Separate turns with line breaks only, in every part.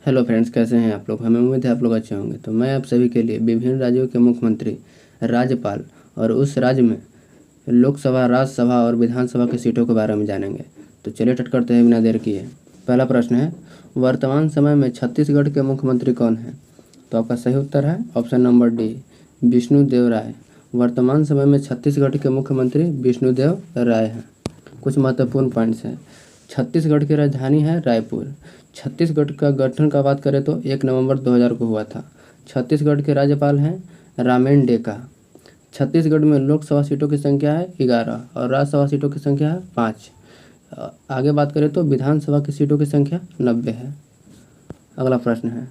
Hello friends, कैसे हैं आप लोग। हमें उम्मीद है आप लोग अच्छे होंगे। तो मैं आप सभी के लिए विभिन्न राज्यों के मुख्यमंत्री, राज्यपाल और उस राज्य में लोकसभा, राज्यसभा और विधानसभा की सीटों के बारे में जानेंगे। तो चलिए स्टार्ट करते हैं बिना देर किए। पहला प्रश्न है, वर्तमान समय में छत्तीसगढ़ के मुख्यमंत्री कौन हैं। तो आपका सही उत्तर है ऑप्शन नंबर डी, विष्णुदेव राय। वर्तमान समय में छत्तीसगढ़ के मुख्यमंत्री विष्णुदेव राय हैं। कुछ महत्वपूर्ण पॉइंट्स हैं। छत्तीसगढ़ की राजधानी है रायपुर। छत्तीसगढ़ का गठन का बात करें तो 1 नवंबर 2000 को हुआ था। छत्तीसगढ़ के राज्यपाल हैं रामेन डेका। छत्तीसगढ़ में लोकसभा सीटों की संख्या है 11 और राज्यसभा सीटों की संख्या है 5। आगे बात करें तो विधानसभा की सीटों की संख्या 90 है। अगला प्रश्न है,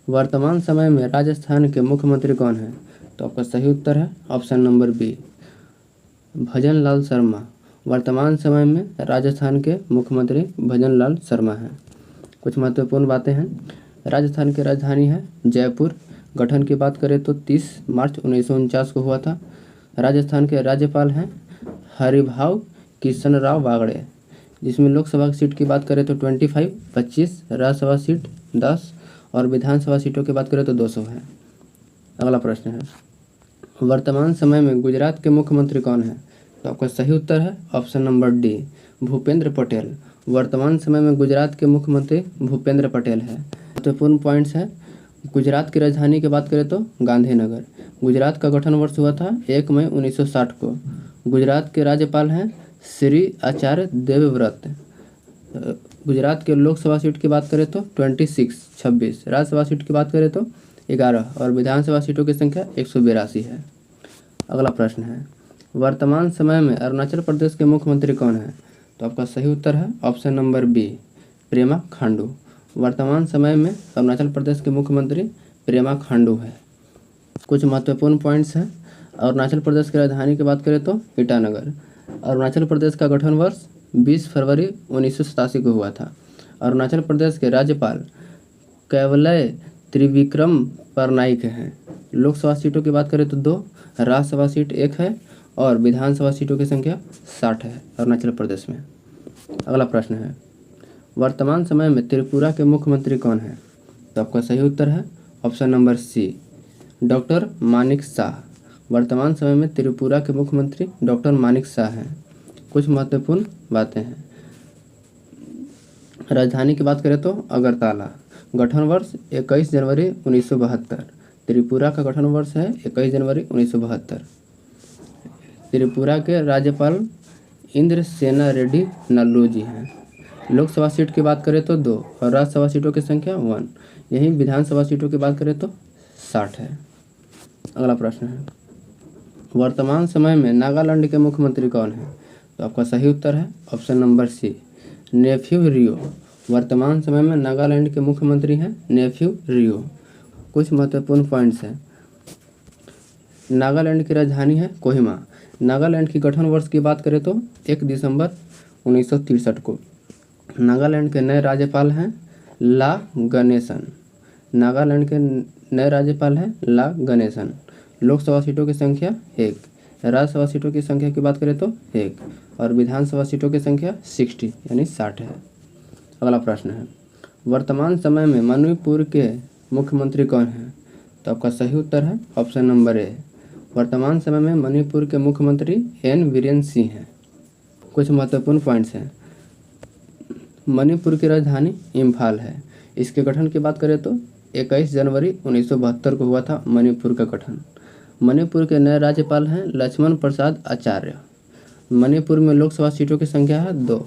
वर्तमान समय में राजस्थान के मुख्यमंत्री कौन हैं। तो आपका सही उत्तर है ऑप्शन नंबर बी, भजन लाल शर्मा। वर्तमान समय में राजस्थान के मुख्यमंत्री भजन लाल शर्मा हैं। कुछ महत्वपूर्ण बातें हैं। राजस्थान की राजधानी है जयपुर। गठन की बात करें तो 30 मार्च 1949 को हुआ था। राजस्थान के राज्यपाल हैं हरिभाऊ किशनराव बागड़े। जिसमें लोकसभा की सीट की बात करें तो 25, 25, राज्यसभा सीट 10 और विधानसभा सीटों की बात करें तो 200 है। अगला प्रश्न है, वर्तमान समय में गुजरात के मुख्यमंत्री कौन हैं। तो आपका सही उत्तर है option number D, Bhupendra Patel. वर्तमान समय में गुजरात के मुख्यमंत्री भूपेंद्र पटेल है। महत्वपूर्ण पॉइंट्स है। गुजरात की राजधानी की बात करें तो गांधीनगर। गुजरात का गठन वर्ष हुआ था 1 मई 1960 को। गुजरात के राज्यपाल हैं श्री आचार्य देवव्रत। गुजरात के लोकसभा सीट की बात करें तो 26, राज्यसभा सीट की बात करें तो 11 और विधानसभा सीटों की संख्या 182 है। अगला प्रश्न है, वर्तमान समय में अरुणाचल प्रदेश के मुख्यमंत्री कौन हैं। तो आपका सही उत्तर है option number B, Pema Khandu. वर्तमान समय में अरुणाचल प्रदेश के मुख्यमंत्री पेमा खांडू है। कुछ महत्वपूर्ण पॉइंट्स हैं। अरुणाचल प्रदेश की राजधानी की बात करें तो ईटानगर। अरुणाचल प्रदेश का गठन वर्ष 20 फरवरी 1987 को हुआ था। अरुणाचल प्रदेश के राज्यपाल कैवलय त्रिविक्रम परनाइक हैं। लोकसभा सीटों की बात करें तो 2, राज्यसभा सीट 1 है और विधानसभा सीटों की संख्या 60 है अरुणाचल प्रदेश में। अगला प्रश्न है, वर्तमान समय में त्रिपुरा के मुख्यमंत्री कौन हैं। तो आपका सही उत्तर है option number C, doctor Manik Saha. वर्तमान समय में त्रिपुरा के मुख्यमंत्री डॉक्टर मानिक शाह हैं। कुछ महत्वपूर्ण बातें हैं। राजधानी की बात करें तो अगरतला। गठन वर्ष 21 जनवरी 1972। त्रिपुरा का गठन वर्ष है 21 जनवरी 1972। त्रिपुरा के राज्यपाल इंद्रसेना रेड्डी नल्लू जी हैं। लोकसभा सीट की बात करें तो 2 और राज्यसभा सीटों की संख्या 1। यहीं विधानसभा सीटों की बात करें तो 60 है। अगला प्रश्न है, वर्तमान समय में नागालैंड के मुख्यमंत्री कौन हैं। तो आपका सही उत्तर है ऑप्शन नंबर सी, नेफ्यू रियो। वर्तमान समय में नागालैंड के मुख्यमंत्री हैं नेफ्यू रियो। कुछ महत्वपूर्ण पॉइंट्स हैं। नागालैंड की राजधानी है कोहिमा। नागालैंड की गठन वर्ष की बात करें तो 1 दिसंबर 1963 को। नागालैंड के नए राज्यपाल हैं ला गणेशन। नागालैंड के नए राज्यपाल हैं ला गणेशन। लोकसभा सीटों की संख्या 1, राज्यसभा सीटों की संख्या की बात करें तो 1 और विधानसभा सीटों की संख्या 60 यानी 60 है। अगला प्रश्न है, वर्तमान समय में मणिपुर के मुख्यमंत्री कौन हैं। तो आपका सही उत्तर है ऑप्शन नंबर ए, वर्तमान समय में मणिपुर के मुख्यमंत्री एन वीरेन सिंह हैं। कुछ महत्वपूर्ण पॉइंट्स हैं। मणिपुर की राजधानी इम्फाल है। इसके गठन की बात करें तो 21 जनवरी 1972 को हुआ था मणिपुर का गठन। मणिपुर के नए राज्यपाल हैं लक्ष्मण प्रसाद आचार्य। मणिपुर में लोकसभा सीटों की संख्या है 2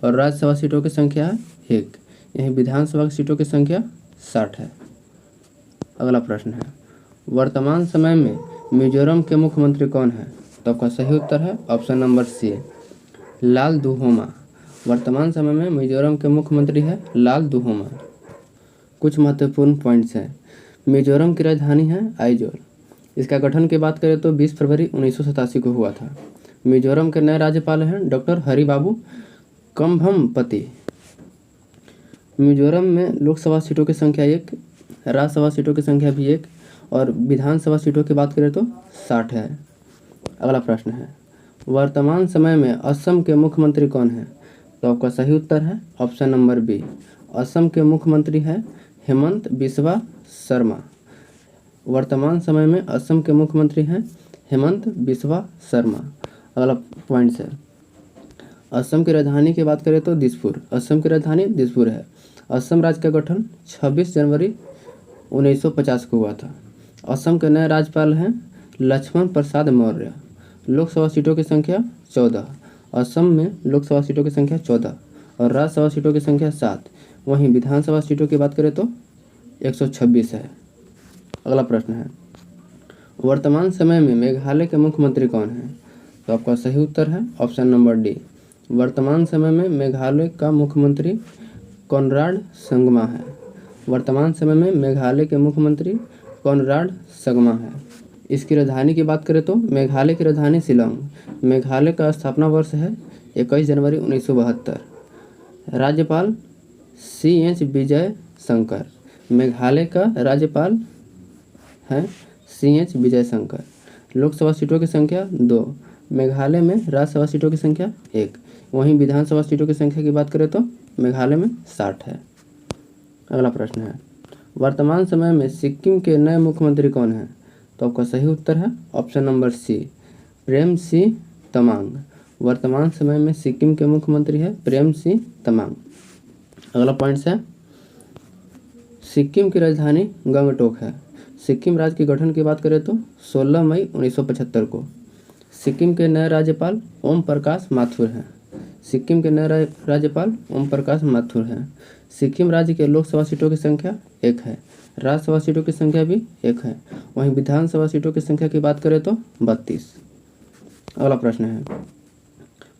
और राज्यसभा सीटों की संख्या है 1। यहीं विधानसभा की सीटों की संख्या 60 है। अगला प्रश्न है, वर्तमान समय में मिजोरम के मुख्यमंत्री कौन हैं। तो आपका सही उत्तर है ऑप्शन नंबर सी, लाल दुहोमा। वर्तमान समय में मिजोरम के मुख्यमंत्री है लाल दुहोमा। कुछ महत्वपूर्ण पॉइंट्स हैं। मिजोरम की राजधानी है आइजोल। इसका गठन की बात करें तो 20 फरवरी 1987 को हुआ था। मिजोरम के नए राज्यपाल हैं डॉक्टर हरिबाबू कम्भमपति। मिजोरम में लोकसभा सीटों की संख्या 1, राज्यसभा सीटों की संख्या भी 1 और विधानसभा सीटों की बात करें तो 60 है। अगला प्रश्न है, वर्तमान समय में असम के मुख्यमंत्री कौन हैं। तो आपका सही उत्तर है ऑप्शन नंबर बी, असम के मुख्यमंत्री हैं हेमंत बिस्वा शर्मा। वर्तमान समय में असम के मुख्यमंत्री हैं हेमंत बिस्वा शर्मा। अगला पॉइंट है, असम की राजधानी की बात करें तो दिसपुर। असम की राजधानी दिसपुर है। असम राज्य का गठन 26 जनवरी 1950 को हुआ था। असम के नए राज्यपाल हैं लक्ष्मण प्रसाद मौर्य। लोकसभा सीटों की संख्या 14। असम में लोकसभा सीटों की संख्या 14 और राज्यसभा सीटों की संख्या 7। वहीं विधानसभा सीटों की बात करें तो 126 है। अगला प्रश्न है, वर्तमान समय में मेघालय के मुख्यमंत्री कौन हैं? तो आपका सही उत्तर है ऑप्शन नंबर डी। वर्तमान समय में मेघालय का मुख्यमंत्री कॉनराड संगमा है। वर्तमान समय में मेघालय के मुख्यमंत्री कॉनराड संगमा है। इसकी राजधानी की बात करें तो मेघालय की राजधानी शिलांग। मेघालय का स्थापना वर्ष है 21 जनवरी 1972। राज्यपाल CH विजय शंकर। मेघालय का राज्यपाल है CH विजय शंकर। लोकसभा सीटों की संख्या 2। मेघालय में राज्यसभा सीटों की संख्या 1। वहीं विधानसभा सीटों की संख्या की बात करें तो मेघालय में 60 है। अगला प्रश्न है, वर्तमान समय में सिक्किम के नए मुख्यमंत्री कौन हैं? तो आपका सही उत्तर है ऑप्शन नंबर सी, प्रेम सिंह तमांग। वर्तमान समय में सिक्किम के मुख्यमंत्री है प्रेम सिंह तमांग। अगला पॉइंट है, सिक्किम की राजधानी गंगटोक है। सिक्किम राज्य के गठन की बात करें तो 16 मई 1975 को। सिक्किम के नए राज्यपाल ओम प्रकाश माथुर हैं। सिक्किम के नए राज्यपाल ओम प्रकाश माथुर हैं। सिक्किम राज्य के लोकसभा सीटों की संख्या 1 है। राज्यसभा सीटों की संख्या भी 1 है। वहीं विधानसभा सीटों की संख्या की बात करें तो 32। अगला प्रश्न है,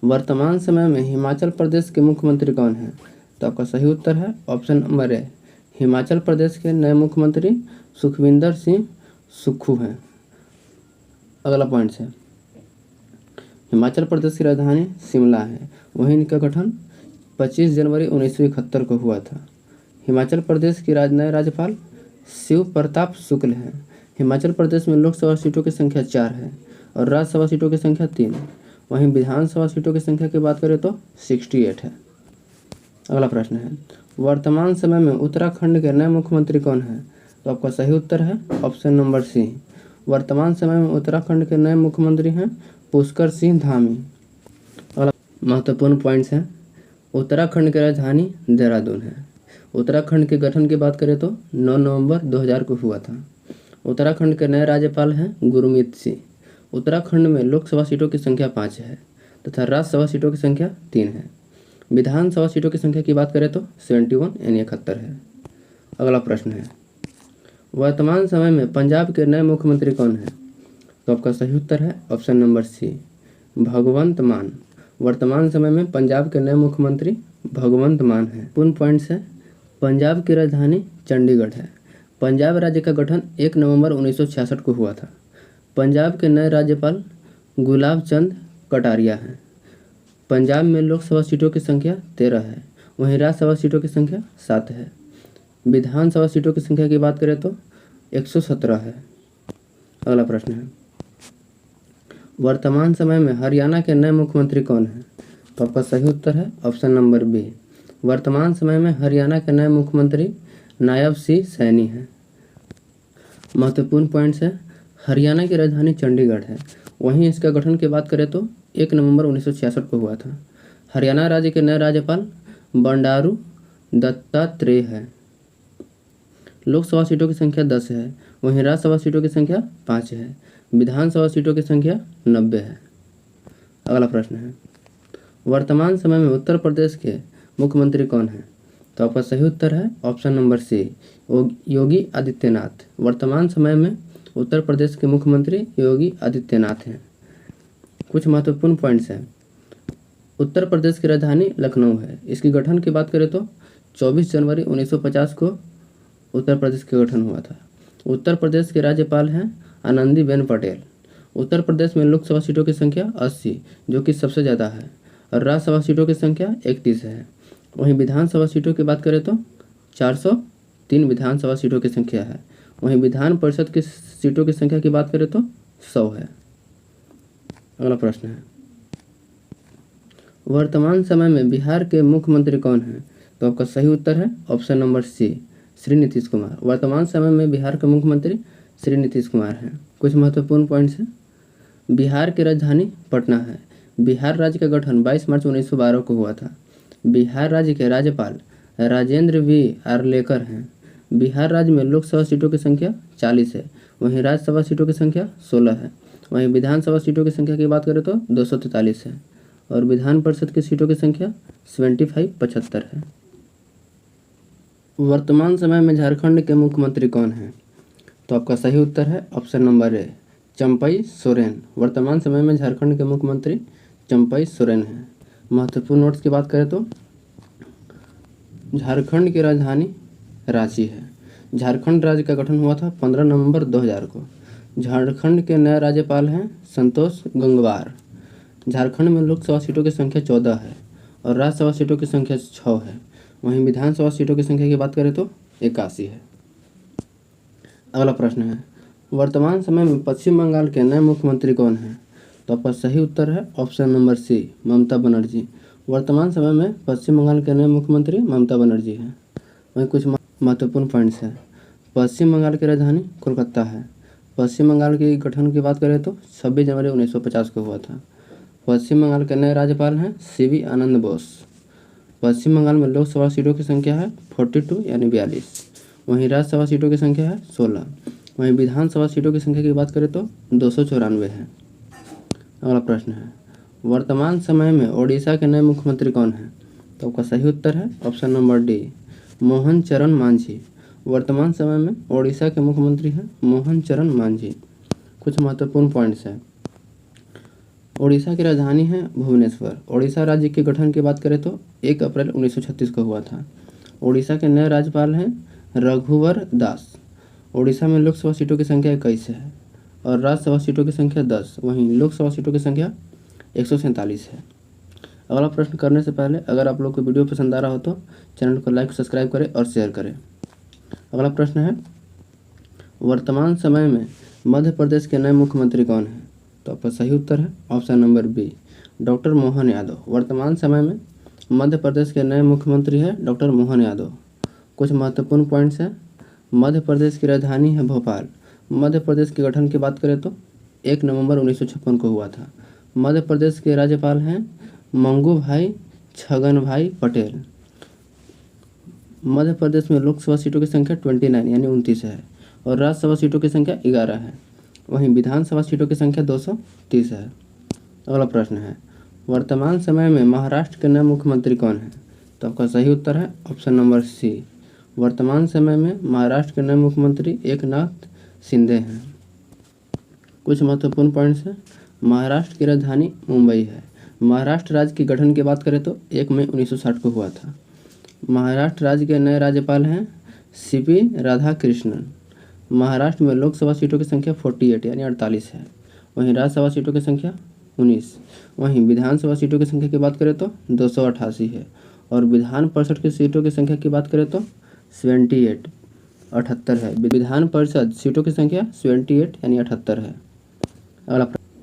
वर्तमान समय में हिमाचल प्रदेश के मुख्यमंत्री कौन हैं? तो आपका सही उत्तर है ऑप्शन नंबर ए। हिमाचल प्रदेश के नए मुख्यमंत्री सुखविंदर सिंह सुक्खू हैं। अगला पॉइंट है, हिमाचल प्रदेश की राजधानी शिमला है। वहीं इनका गठन 25 जनवरी 1971 को हुआ था। हिमाचल प्रदेश के नए राज्यपाल शिव प्रताप शुक्ल हैं। हिमाचल प्रदेश में लोकसभा सीटों की संख्या 4 है और राज्यसभा सीटों की संख्या 3। वहीं विधानसभा सीटों की संख्या की बात करें तो 68 है। अगला प्रश्न है, वर्तमान समय में उत्तराखंड के नए मुख्यमंत्री कौन हैं? तो आपका सही उत्तर है ऑप्शन नंबर सी। वर्तमान समय में उत्तराखंड के नए मुख्यमंत्री हैं पुष्कर सिंह धामी। अगला महत्वपूर्ण पॉइंट्स हैं, उत्तराखंड की राजधानी देहरादून है। उत्तराखंड के गठन की बात करें तो 9 नवंबर 2000 को हुआ था। उत्तराखंड के नए राज्यपाल हैं गुरमीत सिंह। उत्तराखंड में लोकसभा सीटों की संख्या 5 है तथा राज्यसभा सीटों की संख्या 3 है। विधानसभा सीटों की संख्या की बात करें तो 71 यानी 71 है। अगला प्रश्न है, वर्तमान समय में पंजाब के नए मुख्यमंत्री कौन हैं? तो आपका सही उत्तर है ऑप्शन नंबर सी, भगवंत मान। वर्तमान समय में पंजाब के नए मुख्यमंत्री भगवंत मान हैं। पूर्ण पॉइंट्स है, पंजाब की राजधानी चंडीगढ़ है। पंजाब राज्य का गठन 1 नवंबर 1966 को हुआ था। पंजाब के नए राज्यपाल गुलाब चंद कटारिया हैं। पंजाब में लोकसभा सीटों की संख्या 13 है। वहीं राज्यसभा सीटों की संख्या 7 है। विधानसभा सीटों की संख्या की बात करें तो 117 है। अगला प्रश्न है, वर्तमान समय में हरियाणा के नए मुख्यमंत्री कौन हैं? तो आपका सही उत्तर है ऑप्शन नंबर बी। वर्तमान समय में हरियाणा के नए मुख्यमंत्री नायब सिंह सैनी हैं। महत्वपूर्ण पॉइंट्स है, हरियाणा की राजधानी चंडीगढ़ है। वहीं इसका गठन की बात करें तो 1 नवंबर 1966 को हुआ था। हरियाणा राज्य के नए राज्यपाल बंडारू दत्तात्रेय है। लोकसभा सीटों की संख्या 10 है। वहीं राज्यसभा सीटों की संख्या 5 है। विधानसभा सीटों की संख्या 90 है। अगला प्रश्न है, वर्तमान समय में उत्तर प्रदेश के मुख्यमंत्री कौन हैं? तो आपका सही उत्तर है ऑप्शन नंबर सी, योगी आदित्यनाथ। वर्तमान समय में उत्तर प्रदेश के मुख्यमंत्री योगी आदित्यनाथ हैं। कुछ महत्वपूर्ण पॉइंट्स हैं, उत्तर प्रदेश की राजधानी लखनऊ है। इसकी गठन की बात करें तो 24 जनवरी 1950 को उत्तर प्रदेश का गठन हुआ था। उत्तर प्रदेश के राज्यपाल हैं आनंदीबेन पटेल। उत्तर प्रदेश में लोकसभा सीटों की संख्या 80 जो कि सबसे ज़्यादा है और राज्यसभा सीटों की संख्या 31 है। वहीं विधानसभा सीटों की बात करें तो 403 विधानसभा सीटों की संख्या है। वहीं विधान परिषद की सीटों की संख्या की बात करें तो 100 है। अगला प्रश्न है, वर्तमान समय में बिहार के मुख्यमंत्री कौन हैं? तो आपका सही उत्तर है option number C, Shri Nitish Kumar. वर्तमान समय में बिहार के मुख्यमंत्री श्री नीतीश कुमार हैं। कुछ महत्वपूर्ण पॉइंट्स हैं। बिहार की राजधानी पटना है। बिहार राज्य का गठन 22 मार्च 1912 को हुआ था। बिहार राज्य के राज्यपाल राजेंद्र वी आर्लेकर हैं। बिहार राज्य में लोकसभा सीटों की संख्या 40 है। वहीं राज्यसभा सीटों की संख्या 16 है। वहीं विधानसभा सीटों की संख्या की बात करें तो 243 है और विधान परिषद की सीटों की संख्या 75 है। वर्तमान समय में झारखंड के मुख्यमंत्री कौन हैं? तो आपका सही उत्तर है ऑप्शन नंबर ए, चंपई सोरेन। वर्तमान समय में झारखंड के मुख्यमंत्री चंपई सोरेन हैं। महत्वपूर्ण नोट्स की बात करें तो झारखंड की राजधानी रांची है। झारखंड राज्य का गठन हुआ था 15 नवंबर 2000 को। झारखंड के नए राज्यपाल हैं संतोष गंगवार। झारखंड में लोकसभा सीटों की संख्या 14 है और राज्यसभा सीटों की संख्या 6 है। वहीं विधानसभा सीटों की संख्या की बात करें तो 81 है। अगला प्रश्न है, वर्तमान समय में पश्चिम बंगाल के नए मुख्यमंत्री कौन हैं? तो आपका सही उत्तर है ऑप्शन नंबर सी, ममता बनर्जी। वर्तमान समय में पश्चिम बंगाल के नए मुख्यमंत्री ममता बनर्जी हैं। वहीं कुछ महत्वपूर्ण पॉइंट्स हैं। पश्चिम बंगाल की राजधानी कोलकाता है। पश्चिम बंगाल के गठन की बात करें तो 26 जनवरी 1950 को हुआ था। पश्चिम बंगाल के नए राज्यपाल हैं सीवी आनंद बोस। पश्चिम बंगाल में लोकसभा सीटों की संख्या है 42 यानी 42। वहीं राज्यसभा सीटों की संख्या है 16। वहीं विधानसभा सीटों की संख्या की बात करें तो 294 है। अगला प्रश्न है, वर्तमान समय में ओडिशा के नए मुख्यमंत्री कौन हैं? तो आपका सही उत्तर है ऑप्शन नंबर डी, मोहन चरण मांझी। वर्तमान समय में ओडिशा के मुख्यमंत्री हैं मोहन चरण मांझी। कुछ महत्वपूर्ण पॉइंट्स हैं। ओडिशा की राजधानी है भुवनेश्वर। ओडिशा राज्य के गठन की बात करें तो 1 अप्रैल 1936 को हुआ था। ओडिशा के नए राज्यपाल हैं रघुवर दास। ओडिशा में लोकसभा सीटों की संख्या 21 है और राज्यसभा सीटों की संख्या 10। वहीं लोकसभा सीटों की संख्या 147 है। अगला प्रश्न करने से पहले अगर आप लोग को वीडियो पसंद आ रहा हो तो चैनल को लाइक, सब्सक्राइब करें और शेयर करें। अगला प्रश्न है, वर्तमान समय में मध्य प्रदेश के नए मुख्यमंत्री कौन हैं? तो आपका सही उत्तर है option number B, doctor Mohan Yadav. वर्तमान समय में मध्य प्रदेश के नए मुख्यमंत्री हैं डॉक्टर मोहन यादव। कुछ महत्वपूर्ण पॉइंट्स हैं। मध्य प्रदेश की राजधानी है भोपाल। मध्य प्रदेश के गठन की बात करें तो 1 नवंबर 1956 को हुआ था। मध्य प्रदेश के राज्यपाल हैं मंगू भाई छगन भाई पटेल। मध्य प्रदेश में लोकसभा सीटों की संख्या 29 यानी 29 है और राज्यसभा सीटों की संख्या 11 है। वहीं विधानसभा सीटों की संख्या 230 है। अगला प्रश्न है, वर्तमान समय में महाराष्ट्र के नए मुख्यमंत्री कौन हैं? तो आपका सही उत्तर है ऑप्शन नंबर सी, वर्तमान समय में महाराष्ट्र के नए मुख्यमंत्री एकनाथ शिंदे हैं। कुछ महत्वपूर्ण पॉइंट्स हैं। महाराष्ट्र की राजधानी मुंबई है। महाराष्ट्र राज्य की गठन की बात करें तो 1 मई 1960 को हुआ था। महाराष्ट्र राज्य के नए राज्यपाल हैं सीपी राधाकृष्णन। महाराष्ट्र में लोकसभा सीटों की संख्या 48 यानी 48 है। वहीं राज्यसभा सीटों की संख्या 19। वहीं विधानसभा सीटों की संख्या की बात करें तो 288 है और विधान परिषद की सीटों की संख्या की बात करें तो 78 है। विधान परिषद सीटों की संख्या 78 यानी 78 है।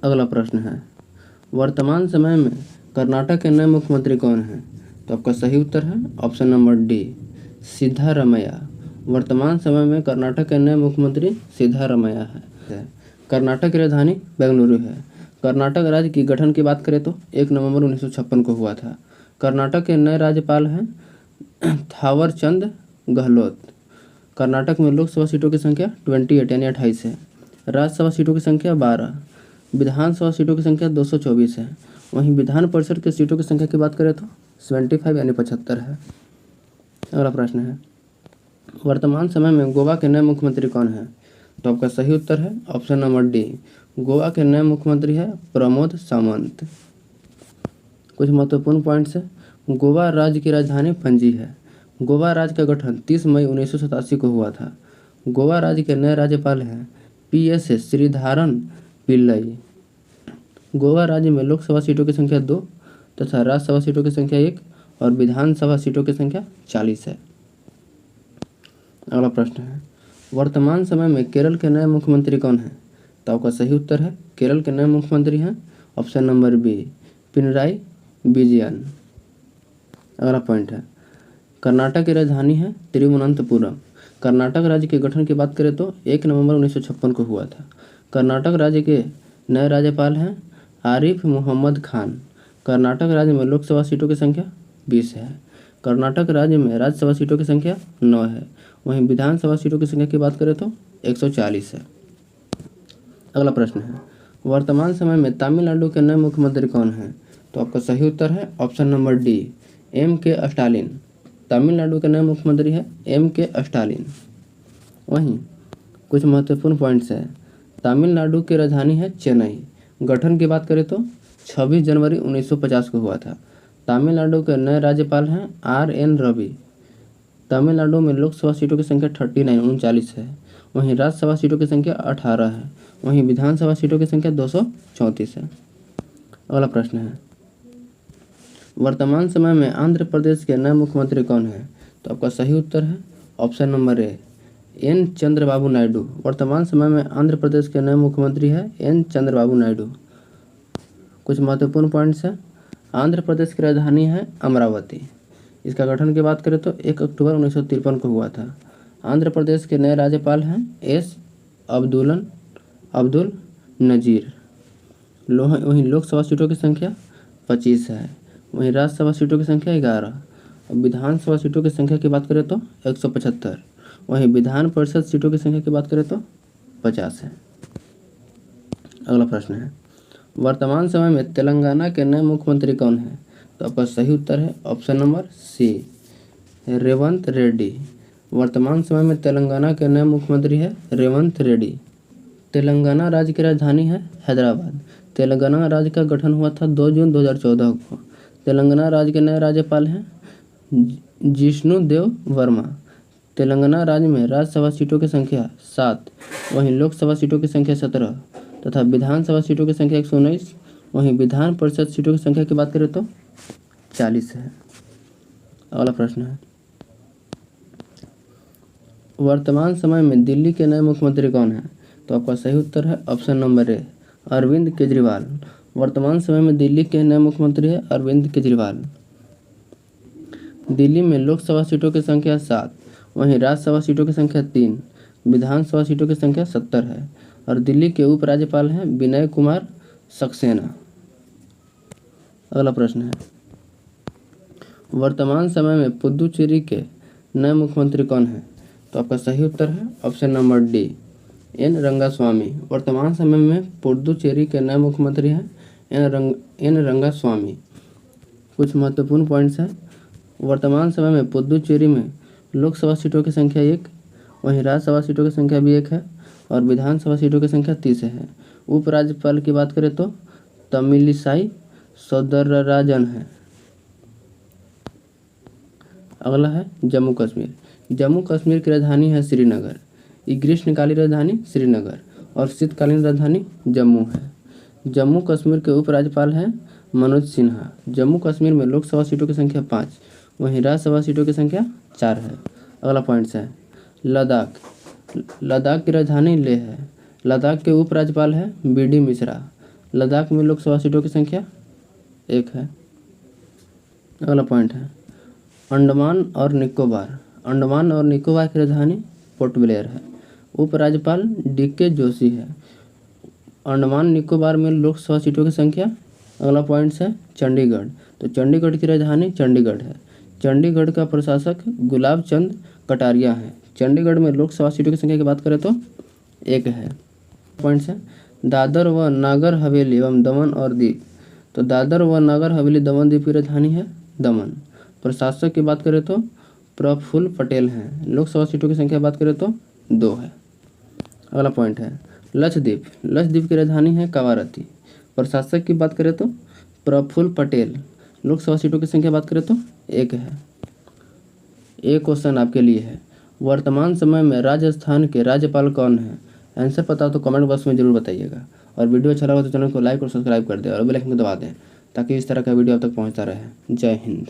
अगला प्रश्न है, वर्तमान समय में कर्नाटक के नए मुख्यमंत्री कौन हैं? तो आपका सही उत्तर है ऑप्शन नंबर डी, सिद्धारमैया। वर्तमान समय में कर्नाटक के नए मुख्यमंत्री सिद्धारमैया है। कर्नाटक की राजधानी बेंगलुरु है। कर्नाटक राज्य की गठन की बात करें तो 1 नवंबर 1956 को हुआ था। कर्नाटक के नए राज्यपाल हैं थावरचंद गहलोत। कर्नाटक में लोकसभा सीटों की संख्या 28 यानी 28 है। राज्यसभा सीटों की संख्या 12। विधानसभा सीटों की संख्या 224 है। वहीं विधान परिषद की सीटों की संख्या की बात करें तो 75 यानी 75 है। अगला प्रश्न है, वर्तमान समय में गोवा के नए मुख्यमंत्री कौन हैं? तो आपका सही उत्तर है ऑप्शन नंबर डी, गोवा के नए मुख्यमंत्री है प्रमोद सावंत। कुछ महत्वपूर्ण पॉइंट्स है। गोवा राज्य की राजधानी पणजी है। गोवा राज्य का गठन 30 मई 1987 को हुआ था। गोवा राज्य के नए राज्यपाल हैं PS श्रीधरन पिल्लई। गोवा राज्य में लोकसभा सीटों की संख्या 2 तथा राज्यसभा सीटों की संख्या 1 और विधानसभा सीटों की संख्या 40 है। अगला प्रश्न है, वर्तमान समय में केरल के नए मुख्यमंत्री कौन हैं? तो आपका सही उत्तर है केरल के नए मुख्यमंत्री हैं option number B, Pinarayi Vijayan. अगला पॉइंट है, कर्नाटक की राजधानी है तिरुवनंतपुरम। कर्नाटक राज्य के गठन की बात करें तो 1 नवंबर 1956 को हुआ था। कर्नाटक राज्य के नए राज्यपाल हैं आरिफ मोहम्मद खान। कर्नाटक राज्य में लोकसभा सीटों की संख्या 20 है। कर्नाटक राज्य में राज्यसभा सीटों की संख्या 9 है। वहीं विधानसभा सीटों की संख्या की बात करें तो 140 है। अगला प्रश्न है, वर्तमान समय में तमिलनाडु के नए मुख्यमंत्री कौन हैं? तो आपका सही उत्तर है option number D, M.K. Stalin. Tamil Nadu के नए मुख्यमंत्री है M.K. स्टालिन। वहीं कुछ महत्वपूर्ण पॉइंट्स है, तमिलनाडु की राजधानी है चेन्नई। गठन की बात करें तो 26 जनवरी 1950 को हुआ था। तमिलनाडु के नए राज्यपाल हैं R.N. रवि। तमिलनाडु में लोकसभा सीटों की संख्या 39 है। वहीं राज्यसभा सीटों की संख्या 18 है। वहीं विधानसभा सीटों की संख्या 234 है। अगला प्रश्न है, वर्तमान समय में आंध्र प्रदेश के नए मुख्यमंत्री कौन हैं? तो आपका सही उत्तर है ऑप्शन नंबर ए, N. चंद्रबाबू नायडू। वर्तमान समय में आंध्र प्रदेश के नए मुख्यमंत्री है N. चंद्रबाबू नायडू। कुछ महत्वपूर्ण पॉइंट्स हैं, आंध्र प्रदेश की राजधानी है अमरावती। इसका गठन की बात करें तो 1 अक्टूबर 1953 को हुआ था। आंध्र प्रदेश के नए राज्यपाल हैं S. अब्दुल नजीर। वहीं लोकसभा सीटों की संख्या 25 है। वहीं राज्यसभा सीटों की संख्या 11 और विधानसभा सीटों की संख्या की बात करें तो 175। वहीं विधान परिषद सीटों की संख्या की बात करें तो 50 है। अगला प्रश्न है, वर्तमान समय में तेलंगाना के नए मुख्यमंत्री कौन हैं? तो आपका सही उत्तर है option number C, Revanth Reddy. वर्तमान समय में तेलंगाना के नए मुख्यमंत्री है रेवंत रेड्डी। तेलंगाना राज्य की राजधानी है हैदराबाद। तेलंगाना राज्य का गठन हुआ था 2 जून 2014 को। तेलंगाना राज्य के नए राज्यपाल हैं जिष्णु देव वर्मा। तेलंगाना राज्य में राज्यसभा सीटों की संख्या 7, वहीं लोकसभा सीटों की संख्या 17 तथा विधानसभा सीटों की संख्या 119। वहीं विधान परिषद सीटों की संख्या की बात करें तो 40 है। अगला प्रश्न है, वर्तमान समय में दिल्ली के नए मुख्यमंत्री कौन हैं? तो आपका सही उत्तर है option number A, Arvind Kejriwal. वर्तमान समय में दिल्ली के नए मुख्यमंत्री है अरविंद केजरीवाल। दिल्ली में लोकसभा सीटों की संख्या 7, वहीं राज्यसभा सीटों की संख्या 3, विधानसभा सीटों की संख्या 70 है और दिल्ली के उपराज्यपाल हैं विनय कुमार सक्सेना। अगला प्रश्न है, वर्तमान समय में पुदुचेरी के नए मुख्यमंत्री कौन हैं? तो आपका सही उत्तर है option number D, N Rangaswamy. वर्तमान समय में पुदुचेरी के नए मुख्यमंत्री हैं एन रंगास्वामी। कुछ महत्वपूर्ण पॉइंट्स हैं, वर्तमान समय में पुदुचेरी में लोकसभा सीटों की संख्या 1, वहीं राज्यसभा सीटों की संख्या भी 1 है और विधानसभा सीटों की संख्या 30 है। उपराज्यपाल की बात करें तो तमिलिसाई सौंदरराजन है। अगला है जम्मू कश्मीर। जम्मू कश्मीर की राजधानी है श्रीनगर। ग्रीष्मकालीन राजधानी श्रीनगर और शीतकालीन राजधानी जम्मू है। जम्मू कश्मीर के उपराज्यपाल हैं मनोज सिन्हा। जम्मू कश्मीर में लोकसभा सीटों की संख्या 5, वहीं राज्यसभा सीटों की संख्या 4 है। अगला पॉइंट्स है लद्दाख। लद्दाख की राजधानी लेह है। लद्दाख के उपराज्यपाल है BD मिश्रा। लद्दाख में लोकसभा सीटों की संख्या 1 है। अगला पॉइंट है अंडमान और निकोबार। अंडमान और निकोबार की राजधानी पोर्ट ब्लेयर है। उपराज्यपाल DK जोशी है। अंडमान निकोबार में लोकसभा सीटों की संख्या, अगला पॉइंट्स है चंडीगढ़। तो चंडीगढ़ की राजधानी चंडीगढ़ है। चंडीगढ़ का प्रशासक गुलाब चंद कटारिया है। चंडीगढ़ में लोकसभा सीटों की संख्या की बात करें तो 1 है। पॉइंट्स है दादर व नागर हवेली एवं दमन और दीव। तो दादर व नागर हवेली दमन दीव की राजधानी है दमन। प्रशासक की बात करें तो प्रफुल्ल पटेल हैं। लोकसभा सीटों की संख्या बात करें तो 2 है। अगला पॉइंट है लक्षद्वीप। लक्षद्वीप की राजधानी है कवारत्ती। प्रशासक की बात करें तो प्रफुल्ल पटेल। लोकसभा सीटों की संख्या बात करें तो 1 है। एक क्वेश्चन आपके लिए है, वर्तमान समय में राजस्थान के राज्यपाल कौन हैं? आंसर पता हो तो कमेंट बॉक्स में जरूर बताइएगा और वीडियो अच्छा लगा तो चैनल को लाइक और सब्सक्राइब कर दें और बेल आइकन को दबा दें ताकि इस तरह का वीडियो आप तक पहुंचता रहे। जय हिंद।